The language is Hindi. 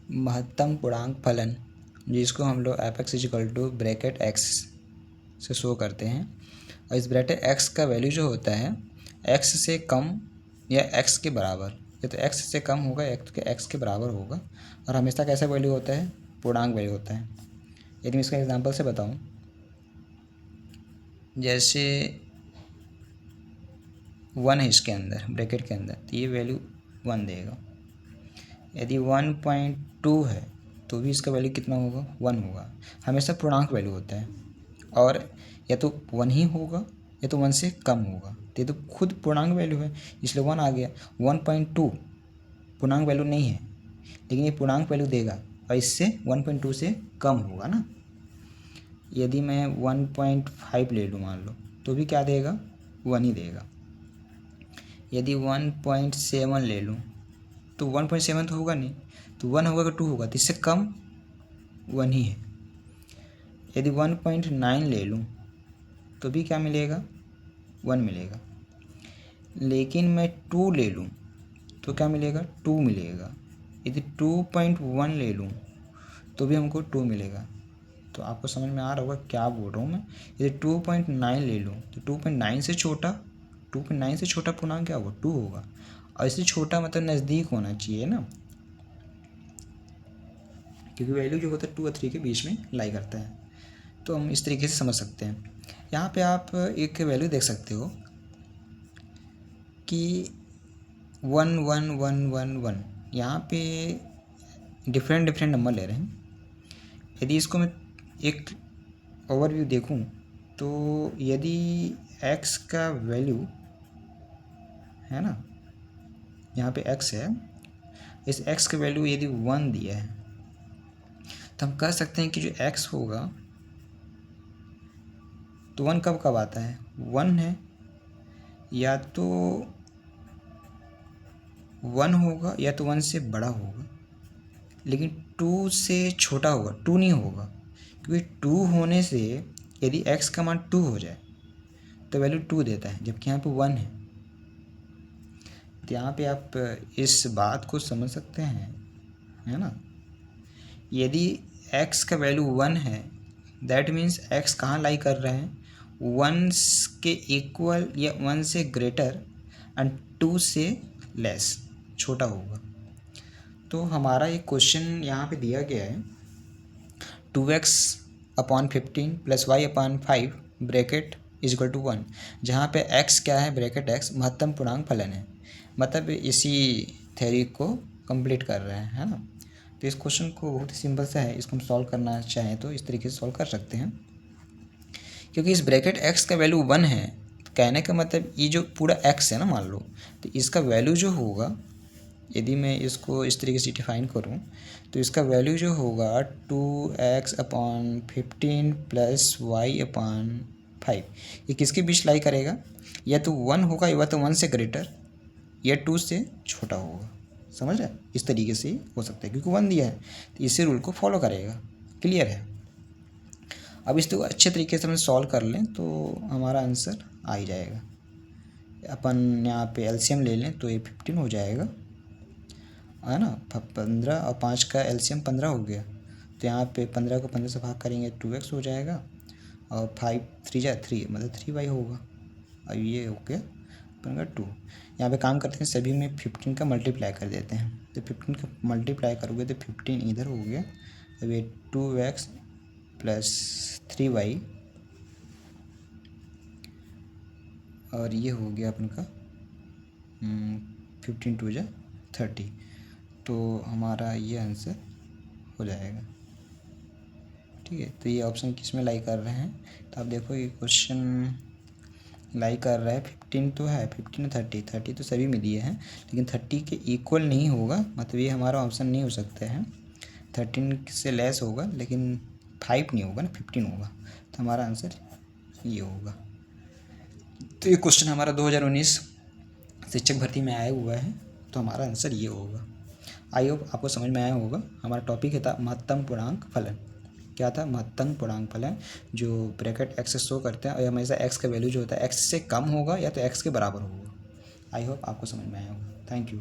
महत्तम पूर्णांक फलन, जिसको हम लोग f(x) = ब्रैकेट x से शो करते हैं। और इस ब्रैकेट x का वैल्यू जो होता है x से कम या x के बराबर, या तो x से कम होगा या तो x के बराबर होगा। और हमेशा कैसा वैल्यू होता है? पूर्णांक वैल्यू होता है। यदि मैं इसका एग्जांपल से बताऊं, जैसे 1 है इसके अंदर, ब्रैकेट के अंदर, तो ये वैल्यू 1 देगा। यदि 1.2 है तो भी इसका वैल्यू कितना होगा? 1 होगा। हमेशा पूर्णांक वैल्यू होता है, और या तो 1 ही होगा या तो 1 से कम होगा। तो ये तो खुद पूर्णांक वैल्यू है, इसलिए 1 आ गया। 1.2 पूर्णांक वैल्यू नहीं है, लेकिन ये पूर्णांक वैल्यू देगा, और इससे 1.2 से कम होगा ना। यदि मैं 1.5 ले लूँ मान लो, तो भी क्या देगा? 1 ही देगा। यदि 1.7 ले लूँ तो 1.7 तो होगा नहीं, तो 1 होगा कि 2 होगा, तो इससे कम 1 ही है। यदि 1.9 ले लूँ तो भी क्या मिलेगा? 1 मिलेगा। लेकिन मैं 2 ले लूँ तो क्या मिलेगा? 2 मिलेगा। यदि 2.1 ले लूँ तो भी हमको 2 मिलेगा। तो आपको समझ में आ रहा होगा क्या बोल रहा हूँ मैं। यदि 2.9 ले लूँ तो 2.9 से छोटा पूर्णांक क्या होगा? 2 होगा। और इससे छोटा मतलब नज़दीक होना चाहिए ना, क्योंकि वैल्यू जो होता है 2 और 3 के बीच में लाई करता है। तो हम इस तरीके से समझ सकते हैं। यहाँ पे आप एक वैल्यू देख सकते हो कि 1 1 1 1 1, यहाँ पे डिफरेंट नंबर ले रहे हैं। यदि इसको मैं एक ओवरव्यू देखूं तो यदि x का वैल्यू है ना, यहाँ पे x है, इस x का वैल्यू यदि 1 दिया है तो हम कह सकते हैं कि जो x होगा तो 1 कब कब आता है? 1 है, या तो 1 होगा या तो 1 से बड़ा होगा, लेकिन 2 से छोटा होगा, 2 नहीं होगा। क्योंकि 2 होने से यदि x का मान 2 हो जाए तो वैल्यू 2 देता है, जबकि यहाँ पे 1 है। तो यहाँ पे आप इस बात को समझ सकते हैं, है ना। यदि x का वैल्यू 1 है, दैट मीन्स x कहाँ लाई कर रहे हैं? 1 के इक्वल या 1 से ग्रेटर एंड 2 से लेस, छोटा होगा। तो हमारा एक क्वेश्चन यहाँ पे दिया गया है 2x/15 + y/5 ब्रैकेट =1, जहाँ पे x क्या है? ब्रैकेट x महत्तम पूर्णांक फलन है। मतलब इसी थ्योरी को कंप्लीट कर रहे हैं, है ना। तो इस क्वेश्चन को बहुत ही सिंपल सा है, इसको हम सॉल्व करना चाहें तो इस तरीके से सॉल्व कर सकते हैं। क्योंकि इस ब्रैकेट x का वैल्यू 1 है, तो कहने का मतलब ये जो पूरा x है ना मान लो, तो इसका वैल्यू जो होगा, यदि मैं इसको इस तरीके से डिफाइन करूं तो इसका वैल्यू जो होगा 2x/15 + y/5, ये किसके बीच लाई करेगा? या तो 1 होगा या तो 1 से ग्रेटर या 2 से छोटा होगा। समझ रहे? इस तरीके से हो सकता है, क्योंकि 1 दिया है तो इसी रूल को फॉलो करेगा। क्लियर है? अब इसको अच्छे तरीके से हम सॉल्व कर लें तो हमारा आंसर आ ही जाएगा। अपन यहाँ पे एलसीएम ले लें तो ये 15 हो जाएगा, है ना। 15 और 5 का एलसीएम 15 हो गया, तो यहाँ पे 15 को 15 से भाग करेंगे 2x हो जाएगा, और 5 3 जा 3 मतलब 3y होगा। और ये हो गया अपन का 2। यहाँ पे काम करते हैं, सभी में 15 का मल्टीप्लाई कर देते हैं। तो 15 का मल्टीप्लाई करोगे तो 15 इधर हो गया, अब ये 2x + 3y, और ये हो गया अपन का 15 2 जा 30। तो हमारा ये आंसर हो जाएगा। ठीक है, तो ये ऑप्शन किस में लाई कर रहे हैं? तो आप देखो ये क्वेश्चन लाई कर रहा है 15 तो है, 15 30 तो सभी में दिए हैं, लेकिन 30 के इक्वल नहीं होगा, मतलब ये हमारा ऑप्शन नहीं हो सकता है। 13 से लेस होगा, लेकिन 5 नहीं होगा ना, 15 होगा। तो हमारा आंसर ये होगा। तो ये क्वेश्चन हमारा 2019 शिक्षक भर्ती में आया हुआ है, तो हमारा आंसर ये होगा। आई होप आपको समझ में आया होगा। हमारा टॉपिक था महत्तम पूर्णांक फलन। क्या था? महत्तम पूर्णांक फलन, जो ब्रैकेट x से शो करते हैं, और हमेशा x का वैल्यू जो होता है x से कम होगा या तो x के बराबर होगा। आई होप आपको समझ में आया होगा। Thank you.